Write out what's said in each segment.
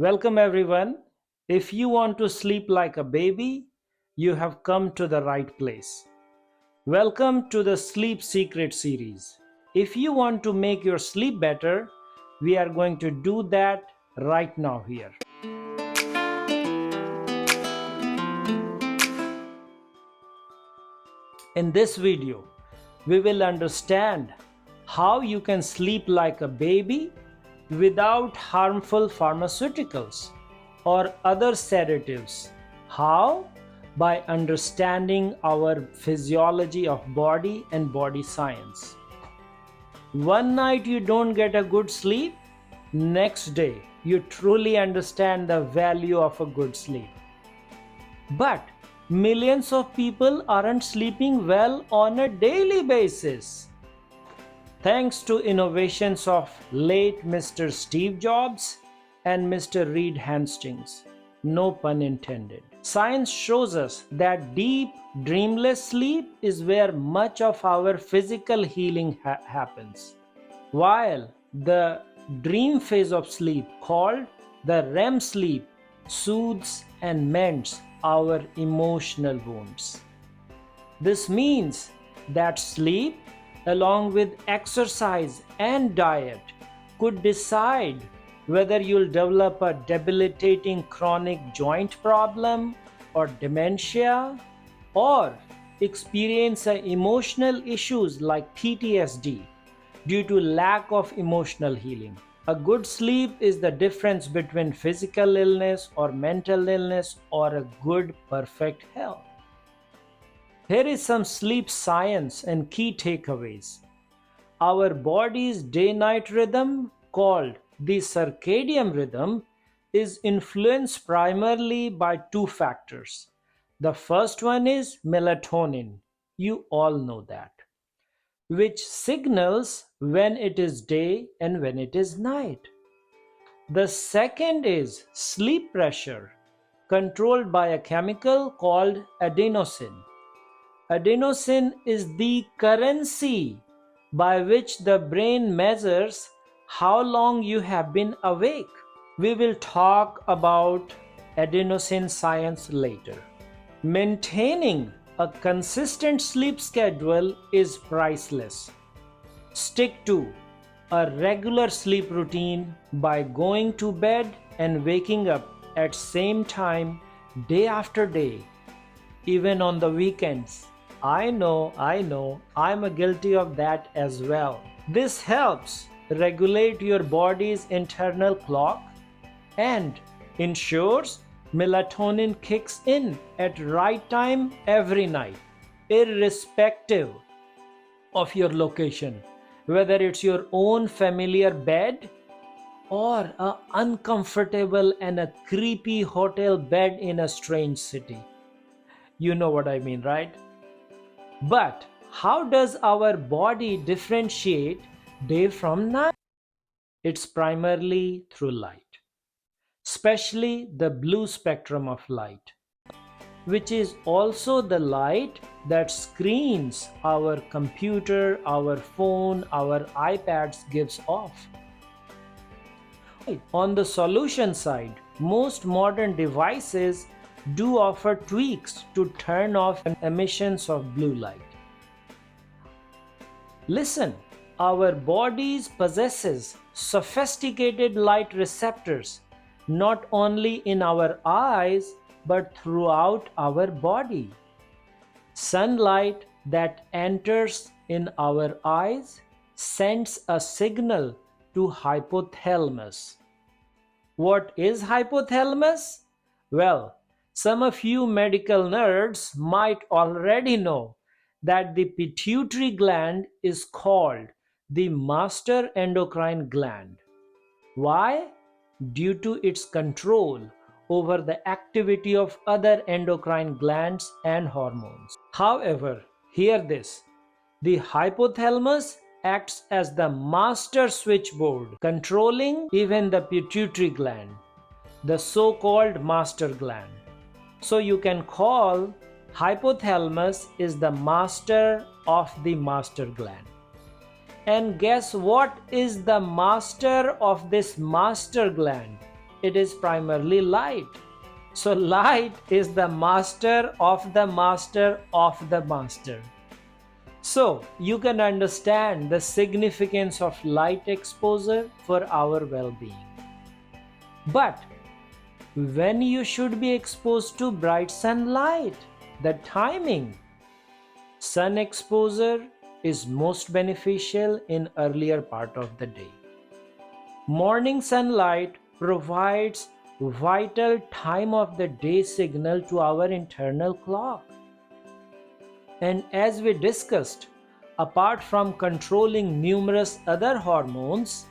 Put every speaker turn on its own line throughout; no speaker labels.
Welcome everyone. If you want to sleep like a baby, you have come to the right place. Welcome to the Sleep Secret series. If you want to make your sleep better, we are going to do that right now here. In this video, we will understand how you can sleep like a baby without harmful pharmaceuticals or other sedatives. How? By understanding our physiology of body and body science. One night you don't get a good sleep, next day you truly understand the value of a good sleep. But millions of people aren't sleeping well on a daily basis. Thanks to innovations of late Mr. Steve Jobs and Mr. Reed Hastings, no pun intended. Science shows us that deep, dreamless sleep is where much of our physical healing happens. While the dream phase of sleep, called the REM sleep, soothes and mends our emotional wounds. This means that sleep, along with exercise and diet, could decide whether you'll develop a debilitating chronic joint problem or dementia, or experience emotional issues like PTSD due to lack of emotional healing. A good sleep is the difference between physical illness or mental illness or a good, perfect health. Here is some sleep science and key takeaways. Our body's day-night rhythm, called the circadian rhythm, is influenced primarily by two factors. The first one is melatonin. You all know that, which signals when it is day and when it is night. The second is sleep pressure, controlled by a chemical called adenosine. Adenosine is the currency by which the brain measures how long you have been awake. We will talk about adenosine science later. Maintaining a consistent sleep schedule is priceless. Stick to a regular sleep routine by going to bed and waking up at same time day after day, even on the weekends. I know, I'm guilty of that as well. This helps regulate your body's internal clock and ensures melatonin kicks in at right time every night, irrespective of your location, whether it's your own familiar bed or an uncomfortable and a creepy hotel bed in a strange city. You know what I mean, right? But how does our body differentiate day from night? It's primarily through light, especially the blue spectrum of light, which is also the light that screens our computer, our phone, our iPads gives off. On the solution side, most modern devices do offer tweaks to turn off emissions of blue light. Listen, our bodies possesses sophisticated light receptors not only in our eyes but throughout our body. Sunlight that enters in our eyes sends a signal to hypothalamus. What is hypothalamus? Well, some of you medical nerds might already know that the pituitary gland is called the master endocrine gland. Why? Due to its control over the activity of other endocrine glands and hormones. However, hear this, the hypothalamus acts as the master switchboard, controlling even the pituitary gland, the so-called master gland. So you can call hypothalamus is the master of the master gland. And guess what is the master of this master gland? It is primarily light. So light is the master of the master of the master. So you can understand the significance of light exposure for our well-being. But when you should be exposed to bright sunlight, the timing. Sun exposure is most beneficial in earlier part of the day. Morning sunlight provides vital time of the day signal to our internal clock. And as we discussed, apart from controlling numerous other hormones,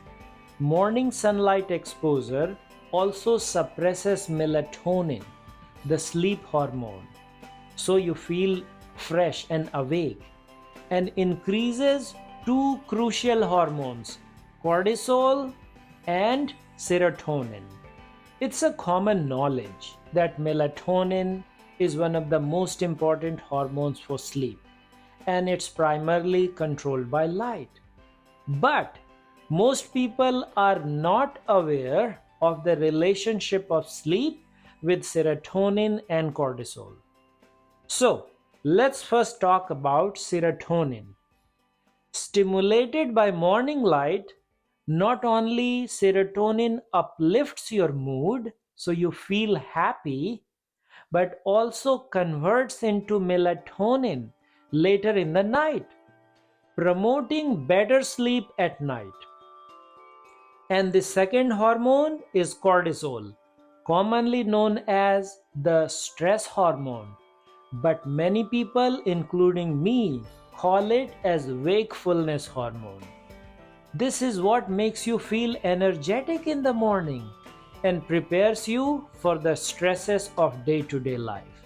morning sunlight exposure also suppresses melatonin, the sleep hormone, so you feel fresh and awake, and increases two crucial hormones, cortisol and serotonin. It's a common knowledge that melatonin is one of the most important hormones for sleep, and it's primarily controlled by light. But most people are not aware of the relationship of sleep with serotonin and cortisol. So, let's first talk about serotonin. Stimulated by morning light, not only serotonin uplifts your mood so you feel happy, but also converts into melatonin later in the night, promoting better sleep at night. And the second hormone is cortisol, commonly known as the stress hormone. But many people, including me, call it as wakefulness hormone. This is what makes you feel energetic in the morning and prepares you for the stresses of day-to-day life.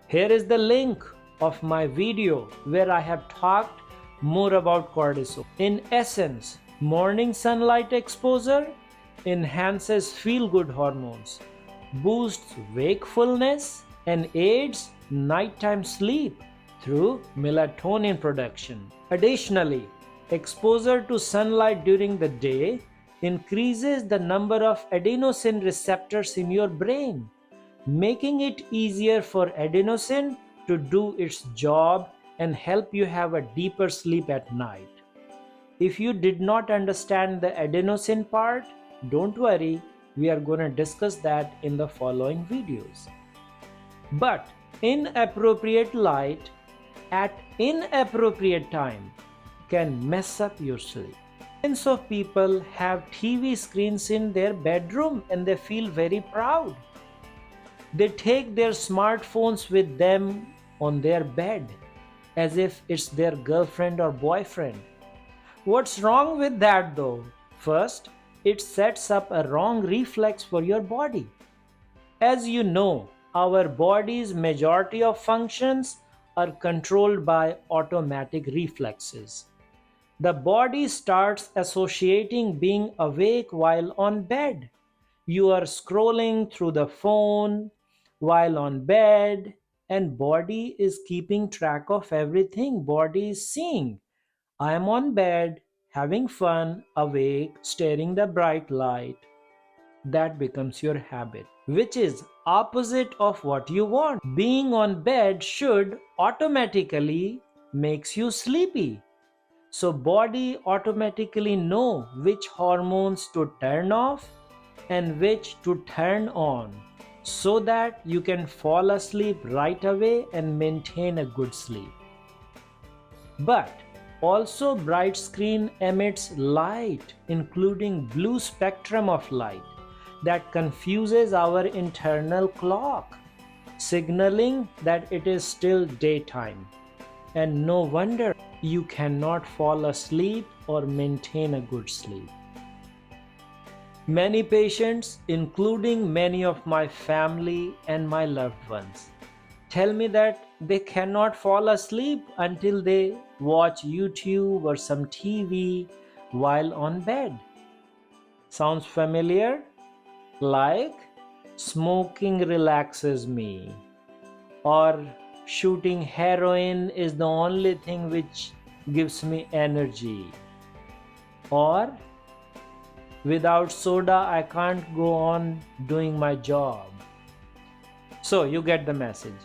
Here is the link of my video where I have talked more about cortisol. In essence, morning sunlight exposure enhances feel-good hormones, boosts wakefulness, and aids nighttime sleep through melatonin production. Additionally, exposure to sunlight during the day increases the number of adenosine receptors in your brain, making it easier for adenosine to do its job and help you have a deeper sleep at night. If you did not understand the adenosine part, don't worry, we are going to discuss that in the following videos. But inappropriate light at inappropriate time can mess up your sleep. Millions of people have TV screens in their bedroom and they feel very proud. They take their smartphones with them on their bed as if it's their girlfriend or boyfriend. What's wrong with that though? First, it sets up a wrong reflex for your body. As you know, our body's majority of functions are controlled by automatic reflexes. The body starts associating being awake while on bed. You are scrolling through the phone while on bed, and body is keeping track of everything body is seeing. I am on bed, having fun, awake, staring the bright light. That becomes your habit, which is opposite of what you want. Being on bed should automatically makes you sleepy. So body automatically know which hormones to turn off and which to turn on so that you can fall asleep right away and maintain a good sleep. But also bright screen emits light, including blue spectrum of light that confuses our internal clock, signaling that it is still daytime. And no wonder you cannot fall asleep or maintain a good sleep. Many patients, including many of my family and my loved ones, tell me that they cannot fall asleep until they watch YouTube or some TV while on bed. Sounds familiar? Like smoking relaxes me, or shooting heroin is the only thing which gives me energy, or Without soda, I can't go on doing my job. So, you get the message.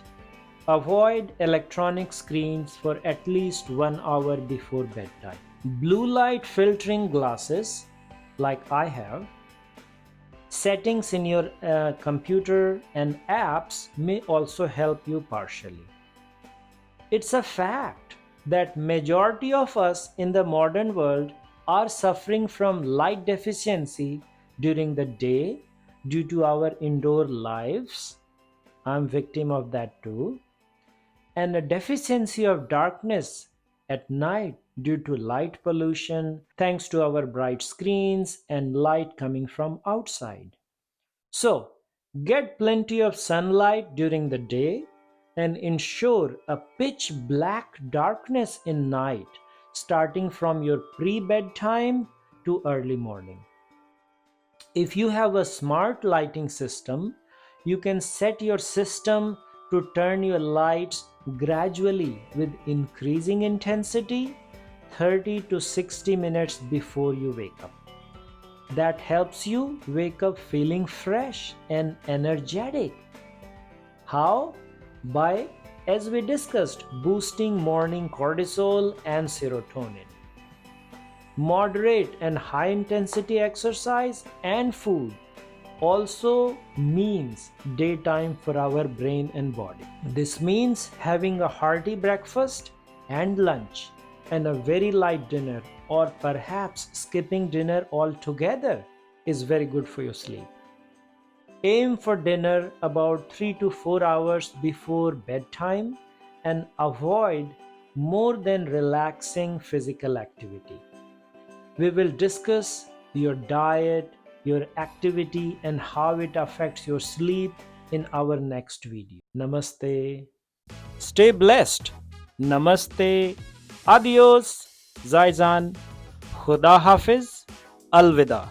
Avoid electronic screens for at least 1 hour before bedtime. Blue light filtering glasses, like I have, settings in your computer and apps may also help you partially. It's a fact that majority of us in the modern world are suffering from light deficiency during the day due to our indoor lives. I'm victim of that too. And a deficiency of darkness at night due to light pollution thanks to our bright screens and light coming from outside. So, get plenty of sunlight during the day and ensure a pitch black darkness in night starting from your pre-bedtime to early morning. If you have a smart lighting system, you can set your system to turn your lights gradually with increasing intensity 30 to 60 minutes before you wake up. That helps you wake up feeling fresh and energetic. How? By, as we discussed, boosting morning cortisol and serotonin. Moderate and high intensity exercise and food also means daytime for our brain and body. This means having a hearty breakfast and lunch and a very light dinner, or perhaps skipping dinner altogether, is very good for your sleep. Aim for dinner about 3 to 4 hours before bedtime and avoid more than relaxing physical activity. We will discuss your diet, your activity, and how it affects your sleep in our next video. Namaste. Stay blessed. Namaste. Adios. Zaizan. Khuda Hafiz. Alvida.